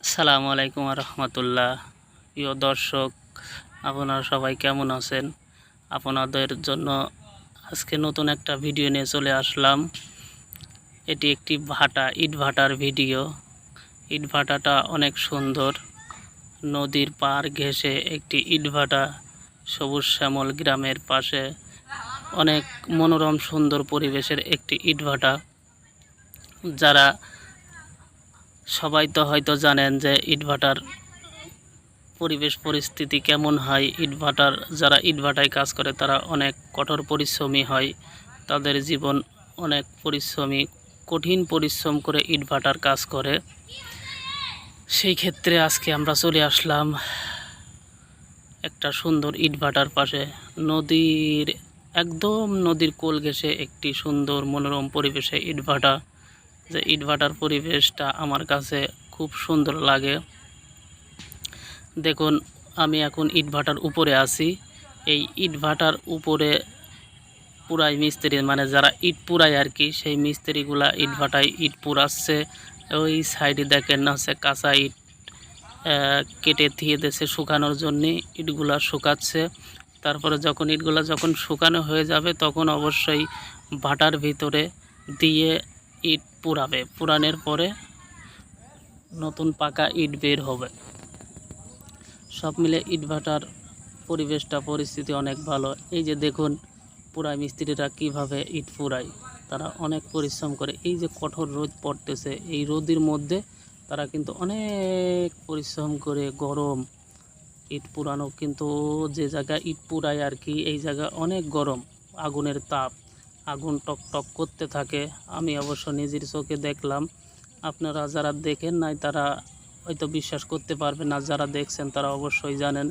আসসালামু আলাইকুম রহমতুল্লাহ। প্রিয় দর্শক, আপনারা সবাই কেমন আছেন? আপনাদের জন্য আজকে নতুন একটা ভিডিও নিয়ে চলে আসলাম। এটি একটি ইট ভাটার ভিডিও। ইট ভাটাটা অনেক সুন্দর। নদীর পাড় ঘেঁষে একটি ইট ভাটা, সবুজ শ্যামল গ্রামের পাশে অনেক মনোরম সুন্দর পরিবেশের একটি ইট ভাটা। যারা সবাই তো হয়তো জানেন যে ইটভাটার পরিবেশ পরিস্থিতি কেমন হয়। যারা ইটভাটায় কাজ করে তারা অনেক কঠোর পরিশ্রমী হয়। তাদের জীবন অনেক পরিশ্রমী, কঠিন পরিশ্রম করে ইটভাটার কাজ করে। সেই ক্ষেত্রে আজকে আমরা চলে আসলাম একটা সুন্দর ইটভাটার পাশে। নদীর কোল ঘেঁষে একটি সুন্দর মনোরম পরিবেশে ইটভাটা। যে ইটভাটার পরিবেশটা আমার কাছে খুব সুন্দর লাগে। দেখুন, আমি এখন ইটভাটার উপরে আছি। এই ইটভাটার উপরে পুরাই মিস্ত্রি, মানে যারা ইট পুরায় আর কি, সেই মিস্ত্রিগুলা ইটভাটায় ইট পুরাচ্ছে। ওই সাইডে দেখেন না, হচ্ছে কাঁচা ইট কেটে দিয়ে দিয়েছে শুকানোর জন্যে। ইটগুলা শুকাচ্ছে। তারপরে যখন ইটগুলা শুকানো হয়ে যাবে তখন অবশ্যই ভাটার ভিতরে দিয়ে ইট পুরাবে। পুরানোর পরে নতুন পাকা ইট বের হবে। সব মিলে ইটভাটার পরিস্থিতি অনেক ভালো। এই যে দেখুন, পুরাই মিস্ত্রিরা কিভাবে ইট পুরায়। তারা অনেক পরিশ্রম করে। এই যে কঠোর রোদ পড়তেছে, এই রোদের মধ্যে তারা কিন্তু অনেক পরিশ্রম করে গরম ইট পুরানো। কিন্তু যে জায়গায় ইট পুরায় আর কি, এই জায়গা অনেক গরম, আগুনের তাপ, আগুন টক টক করতে থাকে। আমি অবশ্য নিজের চোখে দেখলাম। আপনারা যারা দেখেন নাই তারা হয়তো বিশ্বাস করতে পারবেন না, যারা দেখছেন তারা অবশ্যই জানেন।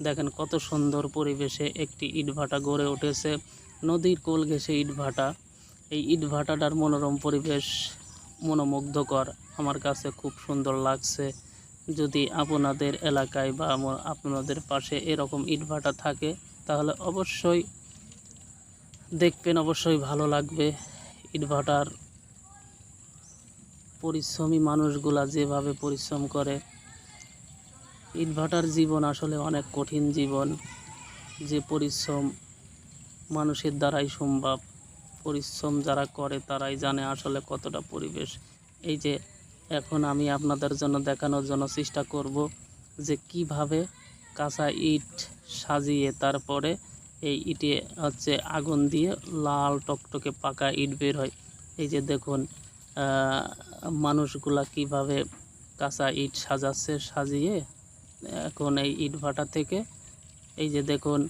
দেখেন কত সুন্দর পরিবেশে একটি ইটভাটা গড়ে উঠেছে। নদীর কোল ঘেঁষে ইটভাটা। এই ইটভাটাটার মনোরম পরিবেশ মনোমুগ্ধকর, আমার কাছে খুব সুন্দর লাগছে। যদি আপনাদের এলাকায় বা আপনাদের পাশে এরকম ইটভাটা থাকে তাহলে অবশ্যই দেখবেন, অবশ্যই ভালো লাগবে। ইটভাটার পরিশ্রমী মানুষগুলা যেভাবে পরিশ্রম করে। ইটভাটার জীবন আসলে অনেক কঠিন জীবন। যে পরিশ্রম মানুষের দ্বারাই সম্ভব। পরিশ্রম যারা করে তারাই জানে আসলে কতটা পরিবেশ। এই যে এখন আমি আপনাদের জন্য দেখানোর জন্য চেষ্টা করব যে কিভাবে কাঁচা ইট সাজিয়ে তারপরে এই ইটে হচ্ছে আগুন দিয়ে লাল টকটকে পাকা ইট বের হয়। এই যে দেখুন, মানুষগুলা কিভাবে কাঁচা ইট সাজাচ্ছে, সাজিয়ে এখন এই ইটভাটা থেকে এই যে দেখুন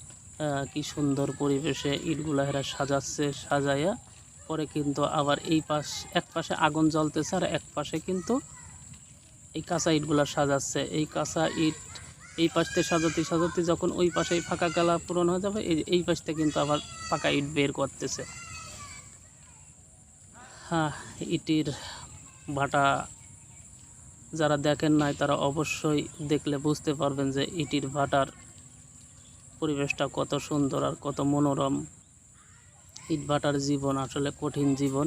কি সুন্দর পরিবেশে ইটগুলা এরা সাজাচ্ছে। সাজাইয়া পরে কিন্তু আবার এক পাশে আগুন জ্বলতেছে আর এক পাশে কিন্তু এই কাঁচা ইটগুলা সাজাচ্ছে। এই কাঁচা ইট এই পাশতে সাজাতে সাজাতে যখন ওই পাশেই ফাঁকা গালা পূরণ হয়ে যাবে, এই পাশতে কিন্তু আবার পাকা ইট বের করতেছে। হ্যাঁ, ইটের ভাটা যারা দেখেন নাই তারা অবশ্যই দেখলে বুঝতে পারবেন যে ইটের ভাটার পরিবেশটা কত সুন্দর আর কত মনোরম। ইটভাটার জীবন আসলে কঠিন জীবন।